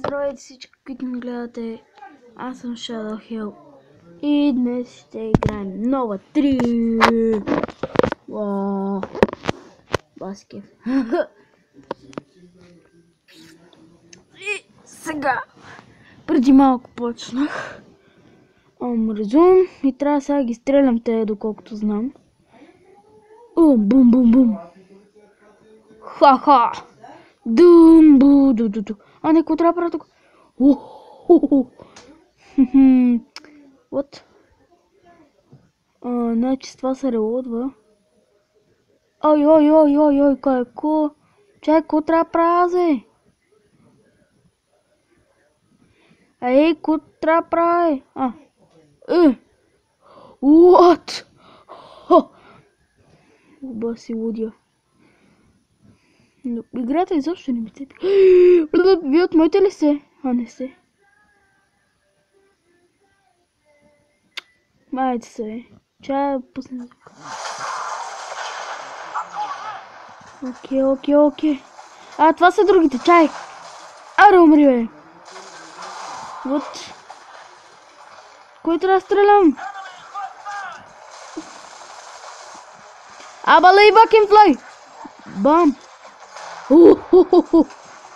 Здравейте всички, които ме гледате. Аз съм Shadow Hill. И днес ще играем нова 3. Вау. Баскев. И сега. Преди малко почнах. Резум. И трябва сега да ги стрелям те, доколкото знам. Бум бум бум. Ха-ха. Дум бу ду ду ду. А не, какво трябва да правя тук? Вот. Значи това се релодва. Ой, какво? Чай, какво трябва да правя, зе? Ей, какво трябва да правя? What? Оба си лудя. Но играта изобщо не ми цепи. Вие от моите ли сте? А, не сте. Майде се. Чай пусна. Окей. А, това са другите. Чай. Аре, умри, бе. Вот. Кой трябва да стрелям? Абалей бакенфлай. Бам.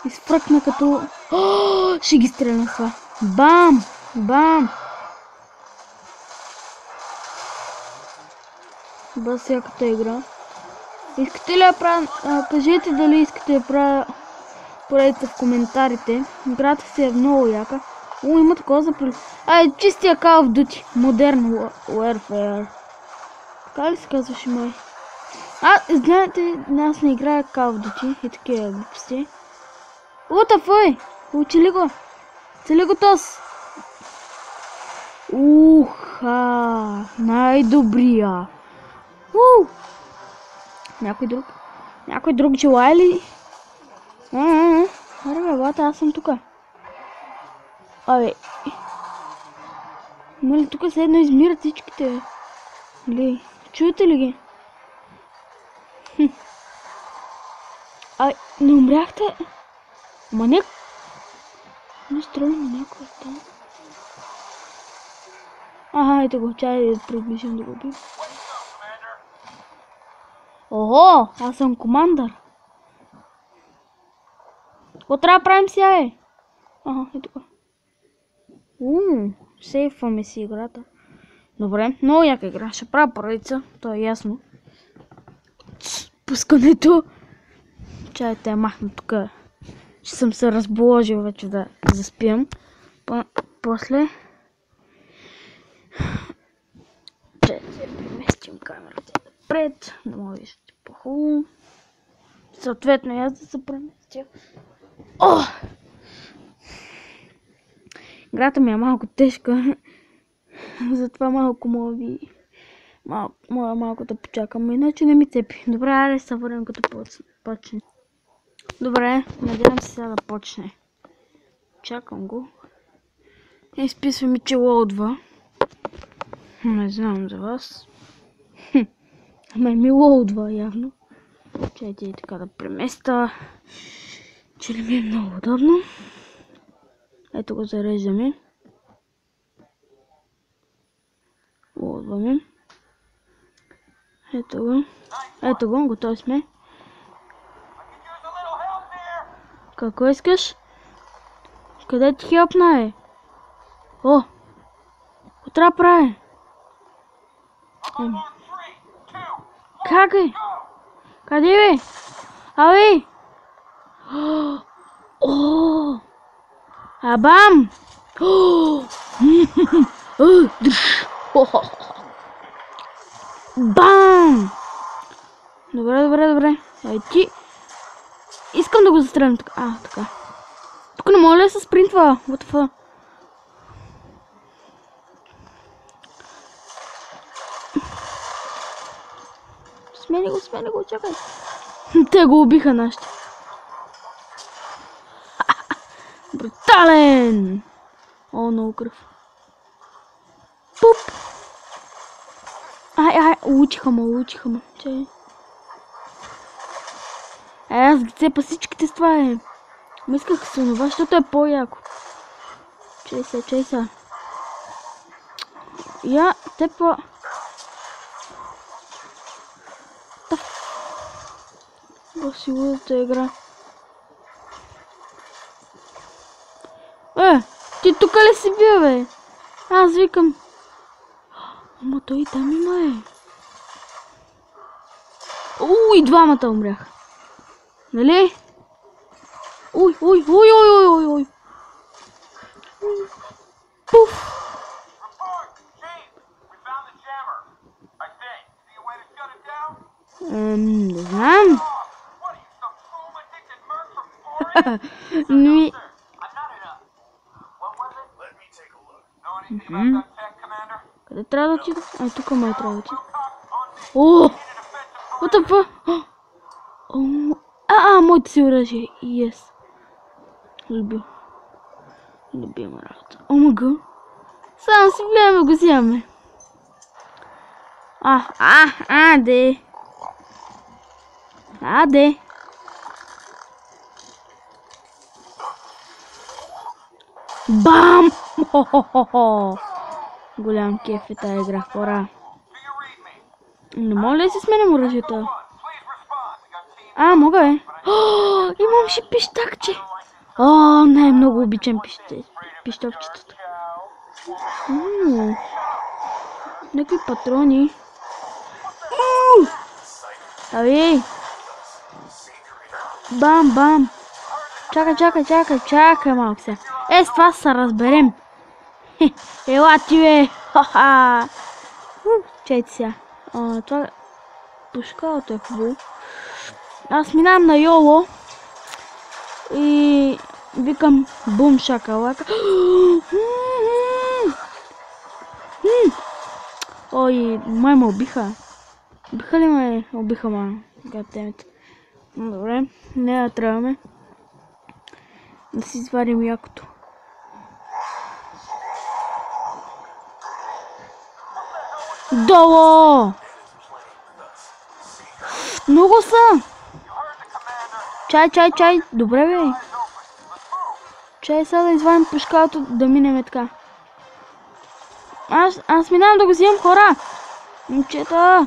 Изпръкна като... Ще ги стрелям с това. Бам. Бас яката игра. Искате ли да правя... кажете дали искате да правя поредица в коментарите. Играта си е много яка. Има такова за... чистия Call of Duty. Modern Warfare. Така ли се казваше май? Знаете, аз не играя Call of Duty и такива глупости. What учи ли го? Цели го тос? Най-добрия. Някой друг желая ли? Аре бе, бата, аз съм тука. Абе. Има ли тука следно измират всичките? Или, чуете ли ги? Не умряхте? Ама не... Не стрелям на някой там. Ето го, чай да приближим да го убим. Ого, аз съм командър. Какво трябва да правим сега, е? Ето го. Сейфваме си играта. Добре, много яка игра. Ще правя поредица, то е ясно. Пускането. Чай те махна тук. Ще съм се разположил вече да заспим. После... Чай се преместим камерата напред. Да мога виждате по-хубаво. Съответно и аз да се преместя. Играта ми е малко тежка. Затова малко малко да почакам. Иначе не ми цепи. Добре, аре се върнем като почне. Добре, надявам се сега да почне. Чакам го. Изписва ми, че лоудва. Не знам за вас. Ми лоудва явно. Чайте и така да преместа. Че ли ми е много удобно. Ето го зареждаме. Лоудваме. Ето го, готови сме. Какво искаш? Къде ти хелпна, е? Какво трябва да прави? Как е? Къде бе? Абе! Бам! Бам! Добре. Ай ти... Искам да го застрелям така. Така. Тук не мога ли да се спринтва? What the fuck? Смени го, чакай. Те го убиха нашите. Брутален! Много кръв. Пуп! Учиха ме. Чай. Аз ги цепа всичките с това, е. Исках с онова, защото е по-яко. Чей са. Я, тепа... Си лудата игра. Ти тука ли си бил, бе? Аз викам. Ама той там има, и двамата умрях. Нали? Ой. Пуф. Не знам. Къде трябва да отида? Тук май трябва да отида. What the fuck? Моите си оръжие. Yes. Любима работа. Омага. Само си влияме, го взимаме. Аде. Бам! Голям кеф е тая игра, хора. Не мога ли да си сменям оръжието? Мога, бе. Имам си пищакче. Най-много обичам пищовчетата. Някакви патрони. Бам. Чакай малко сега. С това се разберем. Ела ти, бе. Чайте сега. Това пушкалото е хубаво. Аз минавам на Йоло и викам бум шакалака. Май ме убиха. Убиха ли ме? Убиха ме. Добре, не да трябваме да си извадим якото. Долу! Много са! Чай! Добре, бе! Чай сега да извадим пушкалото, да минем така. Аз минавам да го взимам, хора! Момчета!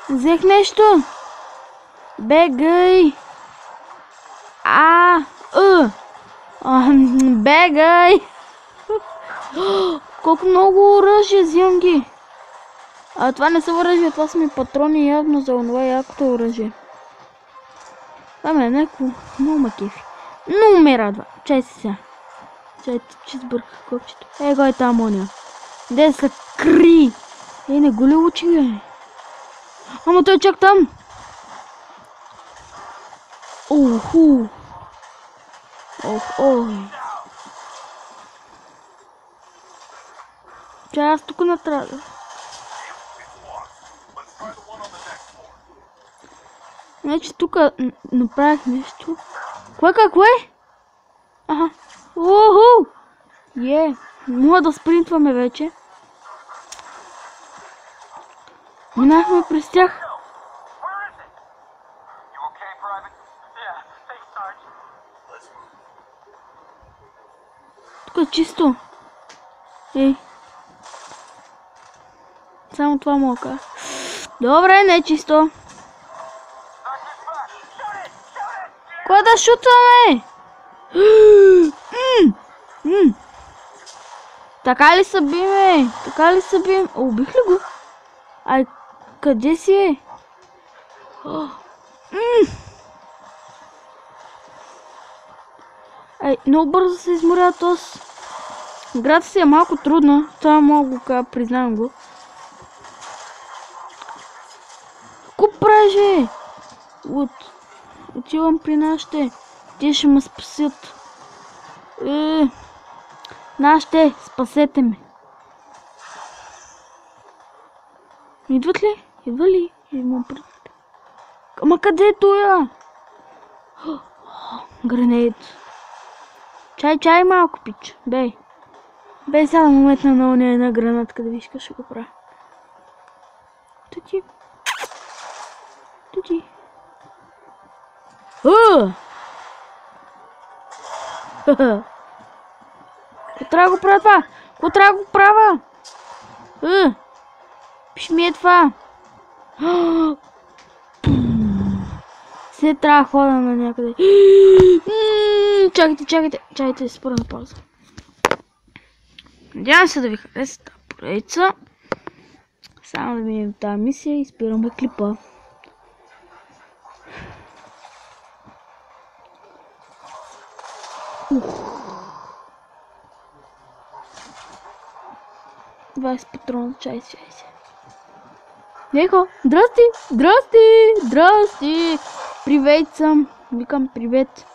Взех нещо! Бегай! Бегай! Колко много оръжие, взимам ги! Това не са оръжие, това са ми патрони явно за онова якото оръжие. Това ме е някакво много ма кефи. Много ме радва. Чай си сега. Чай, че сбърках копчето. Го е там оня. Де са кри! Не го ли учи, бе? Ама той е чак там. Чай, аз тук натрада. Значи тук направих нещо. Какво е? Мога да спринтваме вече. Минахме през тях. Тук е чисто. Само това мога да кажа. Добре, не е чисто. Кой да шутваме? Така ли са биме? Убих ли го? Къде си е? Много бързо се изморя този. Играта си е малко трудна. Това мога го кажа, признавам го. Ко правиш, бе? Отивам при нашите. Те ще ме спасят. Нашите, спасете ме. Идват ли? Имам пред. Ама къде е тоя? Гранейт. Чай малко, пич. Бей сега да му метна на оня една гранатка, да виж как ще го правя. Тути. Какво трябва да го правя това? Какво трябва да го правя? Пиш ми е това. След трябва да хода на някъде. Чакайте, спра на пауза. Надявам се да ви хареса тази поредица. Само да минем тази мисия и спираме клипа. Това патрон, чай се. Неко, здрасти! Привет съм, викам привет.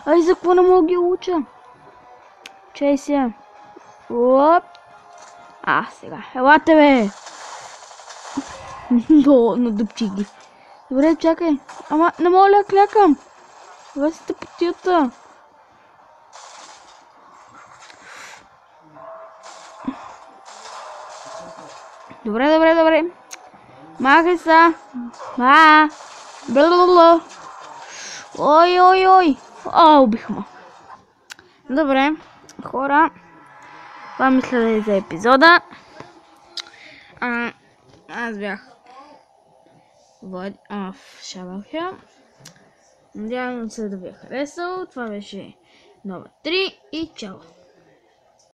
Ай, за какво не мога ги уча? Чай сега. Сега. Елате, бе! Надъпчих ги. Добре, чакай. Ама не мога ли да клякам? Това си тъпотията. Добре. Махай са. Blablabla. Ой. Убих ма. Добре, хора. Това мисля да е за епизода. Аз бях в Шабалхя. Надявам се да ви е харесал. Това беше номер 3 и чао!